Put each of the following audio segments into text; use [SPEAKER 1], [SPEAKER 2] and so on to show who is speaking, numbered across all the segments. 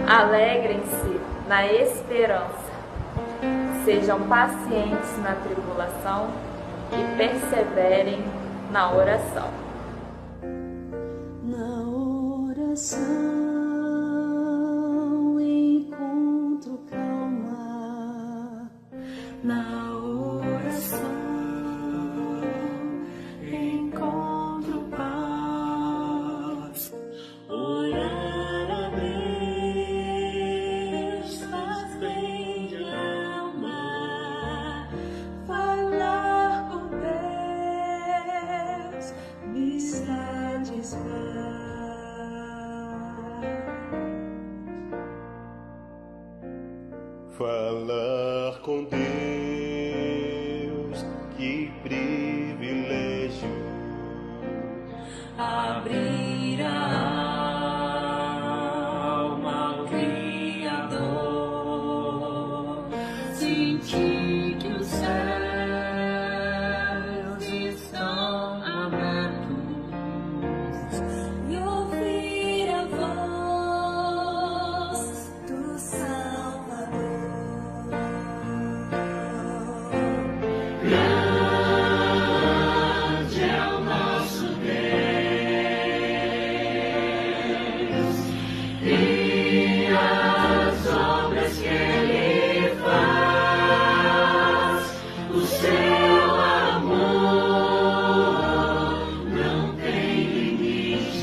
[SPEAKER 1] Alegrem-se na esperança, sejam pacientes na tribulação e perseverem na oração.
[SPEAKER 2] Na oração encontro calma, na oração encontro paz. Orar a Deus faz bem de alma, falar com Deus me satisfaz.
[SPEAKER 3] Falar com Deus, que privilégio.
[SPEAKER 2] Abrir a alma ao Criador, sentir que os céus estão abertos e ouvir a voz do Salvador. Grande é o nosso Deus e as obras que Ele faz. O seu amor não tem limites.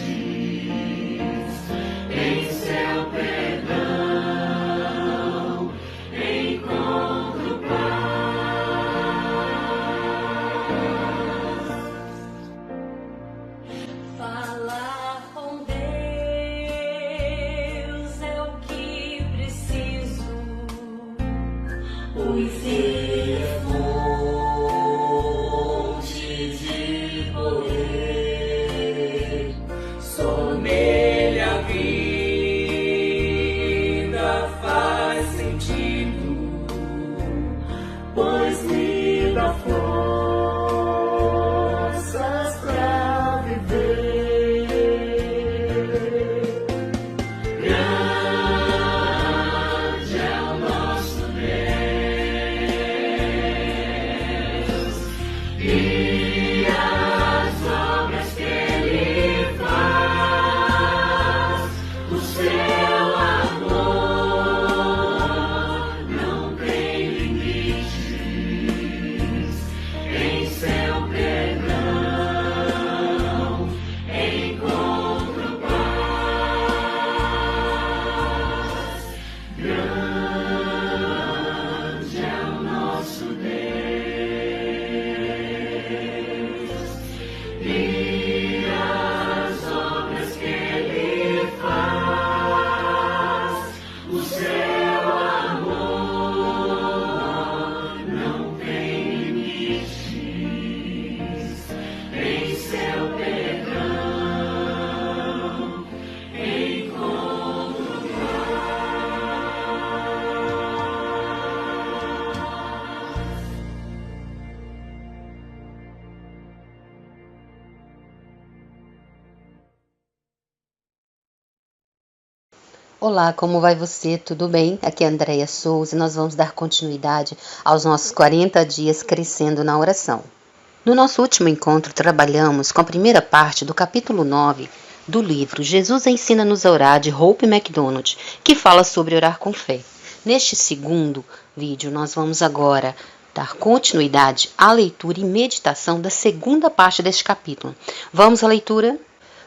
[SPEAKER 2] Em seu perdão encontro paz. Falar com Deus é o que preciso, pois Ele é fonte de poder. Só nele a vida faz sentido, pois me dá forças pra viver. Grande é o nosso Deus e as obras que Ele faz. O seu amor não tem limites. Em seu perdão encontro paz. Grande é o nosso Deus e as obras que Ele faz. O seu amor não tem limites. Em seu perdão encontro
[SPEAKER 4] Olá, como vai você? Tudo bem? Aqui é a Andréia Souza e nós vamos dar continuidade aos nossos 40 dias crescendo na oração. No nosso último encontro, trabalhamos com a primeira parte do capítulo 9 do livro Jesus Ensina-nos a Orar, de Hope McDonald, que fala sobre orar com fé. Neste segundo vídeo, nós vamos agora dar continuidade à leitura e meditação da segunda parte deste capítulo. Vamos à leitura?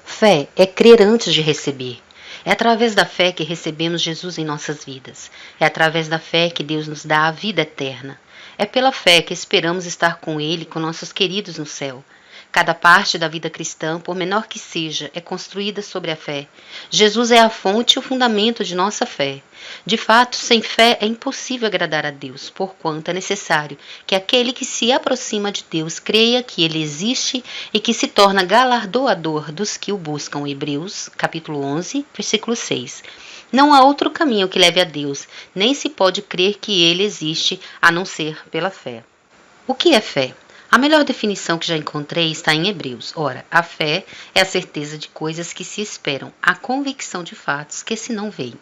[SPEAKER 4] Fé é crer antes de receber. É através da fé que recebemos Jesus em nossas vidas. É através da fé que Deus nos dá a vida eterna. É pela fé que esperamos estar com Ele e com nossos queridos no céu. Cada parte da vida cristã, por menor que seja, é construída sobre a fé. Jesus é a fonte e o fundamento de nossa fé. De fato, sem fé é impossível agradar a Deus, porquanto é necessário que aquele que se aproxima de Deus creia que Ele existe e que se torna galardoador dos que o buscam. Hebreus, capítulo 11, versículo 6. Não há outro caminho que leve a Deus, nem se pode crer que Ele existe a não ser pela fé. O que é fé? A melhor definição que já encontrei está em Hebreus. Ora, a fé é a certeza de coisas que se esperam, a convicção de fatos que se não veem.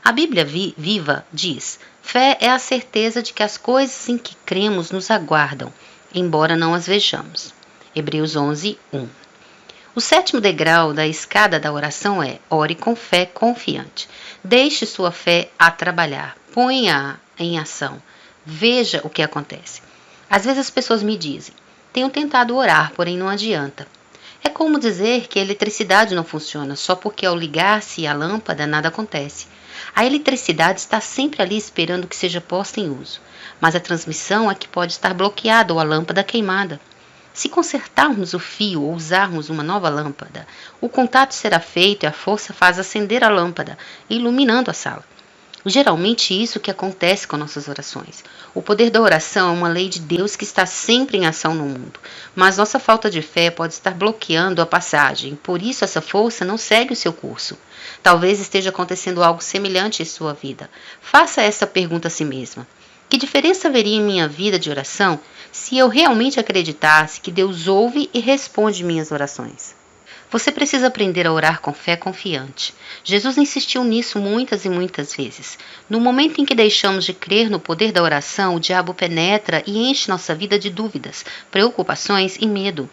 [SPEAKER 4] A Bíblia Viva diz: fé é a certeza de que as coisas em que cremos nos aguardam, embora não as vejamos. Hebreus 11, 1. O 7º degrau da escada da oração é: ore com fé confiante. Deixe sua fé a trabalhar, ponha-a em ação, veja o que acontece. Às vezes as pessoas me dizem: tenho tentado orar, porém não adianta. É como dizer que a eletricidade não funciona só porque ao ligar-se a lâmpada nada acontece. A eletricidade está sempre ali esperando que seja posta em uso, mas a transmissão é que pode estar bloqueada ou a lâmpada queimada. Se consertarmos o fio ou usarmos uma nova lâmpada, o contato será feito e a força faz acender a lâmpada, iluminando a sala. Geralmente isso que acontece com nossas orações. O poder da oração é uma lei de Deus que está sempre em ação no mundo, mas nossa falta de fé pode estar bloqueando a passagem, por isso essa força não segue o seu curso. Talvez esteja acontecendo algo semelhante em sua vida. Faça essa pergunta a si mesma: que diferença haveria em minha vida de oração se eu realmente acreditasse que Deus ouve e responde minhas orações? Você precisa aprender a orar com fé confiante. Jesus insistiu nisso muitas e muitas vezes. No momento em que deixamos de crer no poder da oração, o diabo penetra e enche nossa vida de dúvidas, preocupações e medo.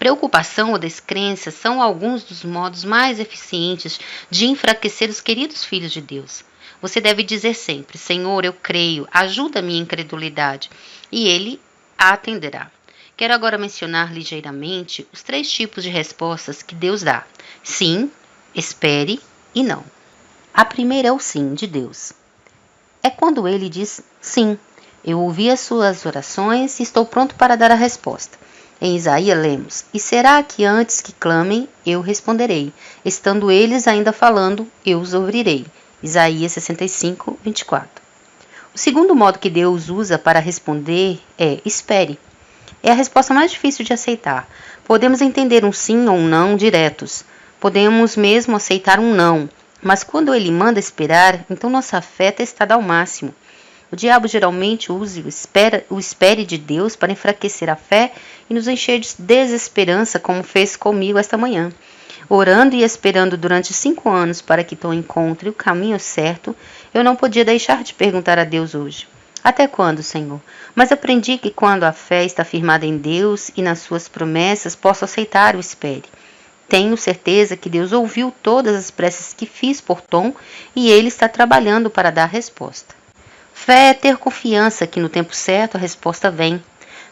[SPEAKER 4] Preocupação ou descrença são alguns dos modos mais eficientes de enfraquecer os queridos filhos de Deus. Você deve dizer sempre: Senhor, eu creio, ajuda a minha incredulidade, e Ele a atenderá. Quero agora mencionar ligeiramente os 3 tipos de respostas que Deus dá: sim, espere e não. A primeira é o sim de Deus. É quando Ele diz: sim, eu ouvi as suas orações e estou pronto para dar a resposta. Em Isaías lemos: e será que antes que clamem, eu responderei? Estando eles ainda falando, eu os ouvirei. Isaías 65, 24. O segundo modo que Deus usa para responder é: espere. É a resposta mais difícil de aceitar. Podemos entender um sim ou um não diretos. Podemos mesmo aceitar um não. Mas quando ele manda esperar, então nossa fé é testada ao máximo. O diabo geralmente usa o espere de Deus para enfraquecer a fé e nos encher de desesperança, como fez comigo esta manhã. Orando e esperando durante 5 anos para que Tom encontre o caminho certo, eu não podia deixar de perguntar a Deus hoje: até quando, Senhor? Mas aprendi que quando a fé está firmada em Deus e nas suas promessas, posso aceitar o espere. Tenho certeza que Deus ouviu todas as preces que fiz por Tom e Ele está trabalhando para dar resposta. Fé é ter confiança que no tempo certo a resposta vem.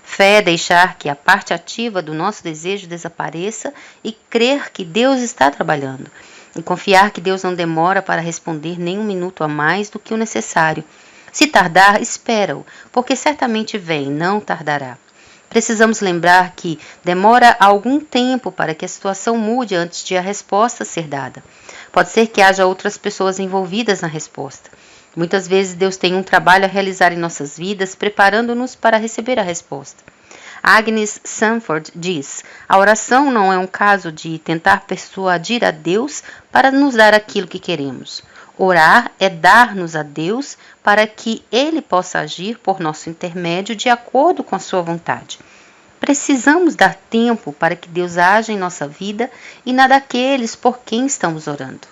[SPEAKER 4] Fé é deixar que a parte ativa do nosso desejo desapareça e crer que Deus está trabalhando. E confiar que Deus não demora para responder nem um minuto a mais do que o necessário. Se tardar, espera-o, porque certamente vem, não tardará. Precisamos lembrar que demora algum tempo para que a situação mude antes de a resposta ser dada. Pode ser que haja outras pessoas envolvidas na resposta. Muitas vezes Deus tem um trabalho a realizar em nossas vidas, preparando-nos para receber a resposta. Agnes Sanford diz: a oração não é um caso de tentar persuadir a Deus para nos dar aquilo que queremos. Orar é dar-nos a Deus para que Ele possa agir por nosso intermédio de acordo com a sua vontade. Precisamos dar tempo para que Deus haja em nossa vida e na daqueles por quem estamos orando.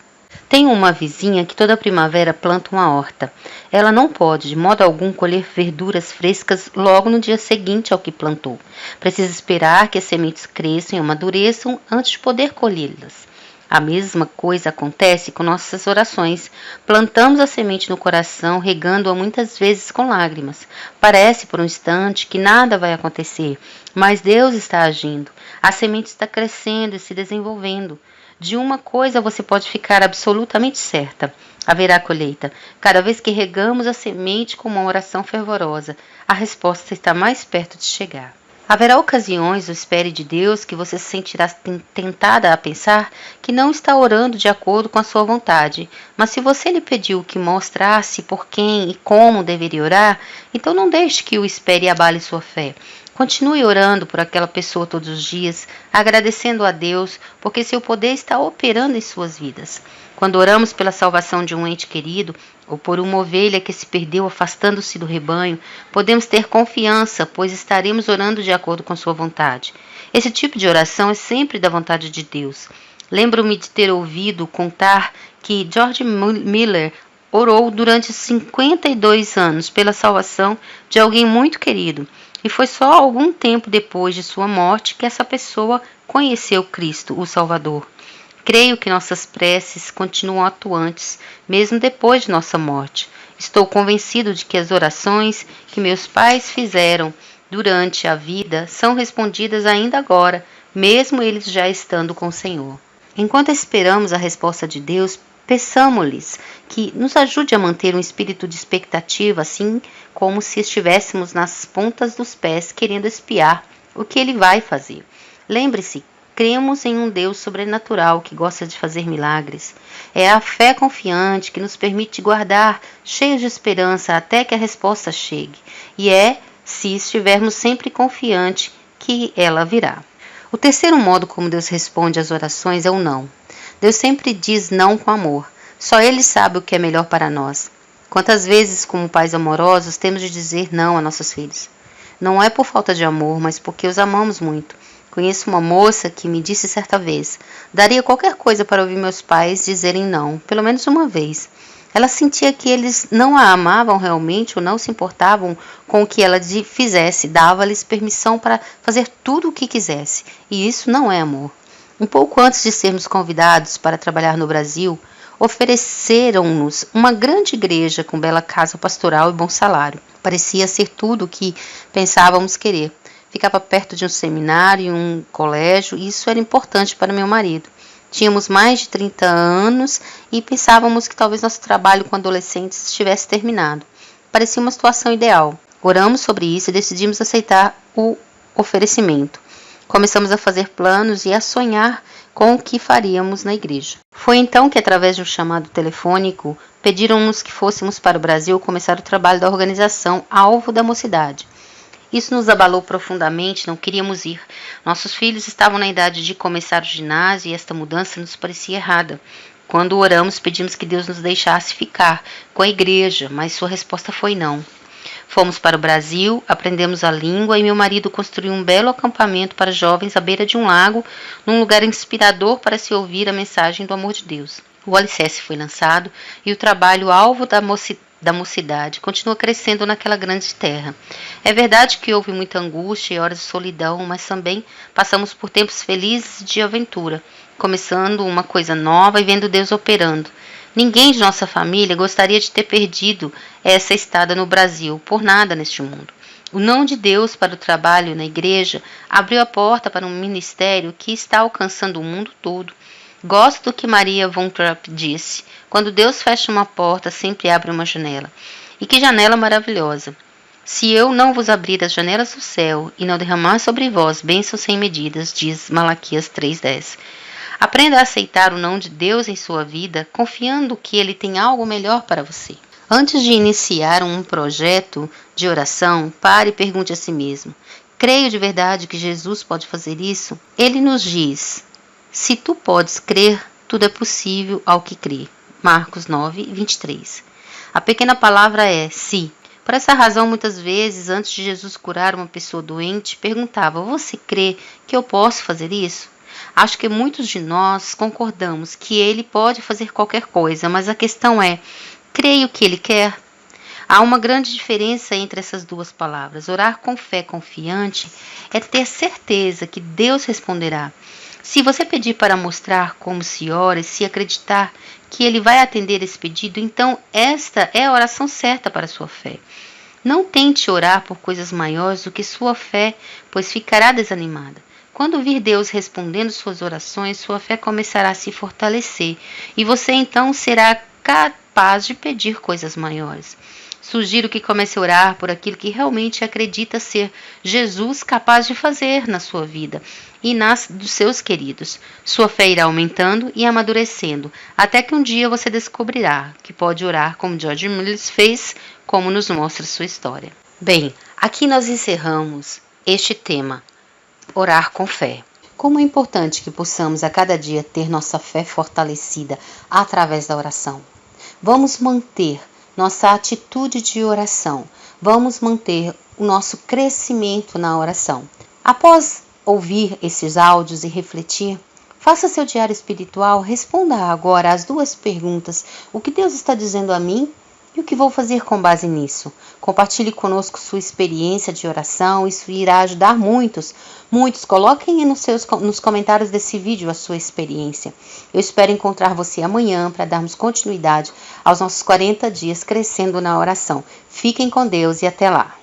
[SPEAKER 4] Tenho uma vizinha que toda primavera planta uma horta. Ela não pode, de modo algum, colher verduras frescas logo no dia seguinte ao que plantou. Precisa esperar que as sementes cresçam e amadureçam antes de poder colhê-las. A mesma coisa acontece com nossas orações. Plantamos a semente no coração, regando-a muitas vezes com lágrimas. Parece por um instante que nada vai acontecer, mas Deus está agindo. A semente está crescendo e se desenvolvendo. De uma coisa você pode ficar absolutamente certa: haverá colheita. Cada vez que regamos a semente com uma oração fervorosa, a resposta está mais perto de chegar. Haverá ocasiões no espere de Deus que você se sentirá tentada a pensar que não está orando de acordo com a sua vontade, mas se você lhe pediu que mostrasse por quem e como deveria orar, então não deixe que o espere abale sua fé. Continue orando por aquela pessoa todos os dias, agradecendo a Deus, porque seu poder está operando em suas vidas. Quando oramos pela salvação de um ente querido, ou por uma ovelha que se perdeu afastando-se do rebanho, podemos ter confiança, pois estaremos orando de acordo com sua vontade. Esse tipo de oração é sempre da vontade de Deus. Lembro-me de ter ouvido contar que George Miller orou durante 52 anos pela salvação de alguém muito querido, e foi só algum tempo depois de sua morte que essa pessoa conheceu Cristo, o Salvador. Creio que nossas preces continuam atuantes, mesmo depois de nossa morte. Estou convencido de que as orações que meus pais fizeram durante a vida são respondidas ainda agora, mesmo eles já estando com o Senhor. Enquanto esperamos a resposta de Deus, peçamos-lhes que nos ajude a manter um espírito de expectativa, assim como se estivéssemos nas pontas dos pés querendo espiar o que Ele vai fazer. Lembre-se, cremos em um Deus sobrenatural que gosta de fazer milagres. É a fé confiante que nos permite guardar cheios de esperança até que a resposta chegue. E é se estivermos sempre confiantes que ela virá. O terceiro modo como Deus responde às orações é o não. Deus sempre diz não com amor. Só Ele sabe o que é melhor para nós. Quantas vezes, como pais amorosos, temos de dizer não a nossos filhos? Não é por falta de amor, mas porque os amamos muito. Conheço uma moça que me disse certa vez: daria qualquer coisa para ouvir meus pais dizerem não, pelo menos uma vez. Ela sentia que eles não a amavam realmente ou não se importavam com o que ela fizesse, dava-lhes permissão para fazer tudo o que quisesse. E isso não é amor. Um pouco antes de sermos convidados para trabalhar no Brasil, ofereceram-nos uma grande igreja com bela casa pastoral e bom salário. Parecia ser tudo o que pensávamos querer. Ficava perto de um seminário e um colégio, e isso era importante para meu marido. Tínhamos mais de 30 anos e pensávamos que talvez nosso trabalho com adolescentes estivesse terminado. Parecia uma situação ideal. Oramos sobre isso e decidimos aceitar o oferecimento. Começamos a fazer planos e a sonhar com o que faríamos na igreja. Foi então que, através de um chamado telefônico, pediram-nos que fôssemos para o Brasil começar o trabalho da organização Alvo da Mocidade. Isso nos abalou profundamente, não queríamos ir. Nossos filhos estavam na idade de começar o ginásio e esta mudança nos parecia errada. Quando oramos, pedimos que Deus nos deixasse ficar com a igreja, mas sua resposta foi não. Fomos para o Brasil, aprendemos a língua e meu marido construiu um belo acampamento para jovens à beira de um lago, num lugar inspirador para se ouvir a mensagem do amor de Deus. O alicerce foi lançado e o trabalho Alvo da Mocidade continua crescendo naquela grande terra. É verdade que houve muita angústia e horas de solidão, mas também passamos por tempos felizes de aventura, começando uma coisa nova e vendo Deus operando. Ninguém de nossa família gostaria de ter perdido essa estada no Brasil, por nada neste mundo. O não de Deus para o trabalho na igreja abriu a porta para um ministério que está alcançando o mundo todo. Gosto do que Maria von Trapp disse: quando Deus fecha uma porta, sempre abre uma janela. E que janela maravilhosa! Se eu não vos abrir as janelas do céu e não derramar sobre vós bênçãos sem medidas, diz Malaquias 3:10. Aprenda a aceitar o não de Deus em sua vida, confiando que Ele tem algo melhor para você. Antes de iniciar um projeto de oração, pare e pergunte a si mesmo: creio de verdade que Jesus pode fazer isso? Ele nos diz: se tu podes crer, tudo é possível ao que crê. Marcos 9:23. A pequena palavra é se. Por essa razão, muitas vezes, antes de Jesus curar uma pessoa doente, perguntava: você crê que eu posso fazer isso? Acho que muitos de nós concordamos que Ele pode fazer qualquer coisa, mas a questão é: creio que Ele quer? Há uma grande diferença entre essas duas palavras. Orar com fé confiante é ter certeza que Deus responderá. Se você pedir para mostrar como se ora e se acreditar que Ele vai atender esse pedido, então esta é a oração certa para a sua fé. Não tente orar por coisas maiores do que sua fé, pois ficará desanimada. Quando vir Deus respondendo suas orações, sua fé começará a se fortalecer e você então será capaz de pedir coisas maiores. Sugiro que comece a orar por aquilo que realmente acredita ser Jesus capaz de fazer na sua vida e nas dos seus queridos. Sua fé irá aumentando e amadurecendo, até que um dia você descobrirá que pode orar como George Muller fez, como nos mostra sua história. Bem, aqui nós encerramos este tema, orar com fé. Como é importante que possamos a cada dia ter nossa fé fortalecida através da oração. Vamos manter nossa atitude de oração. Vamos manter o nosso crescimento na oração. Após ouvir esses áudios e refletir, Faça seu diário espiritual, responda agora as 2 perguntas: o que Deus está dizendo a mim e o que vou fazer com base nisso? Compartilhe conosco sua experiência de oração, isso irá ajudar muitos. Coloquem nos comentários desse vídeo a sua experiência. Eu espero encontrar você amanhã para darmos continuidade aos nossos 40 dias crescendo na oração. Fiquem com Deus e até lá.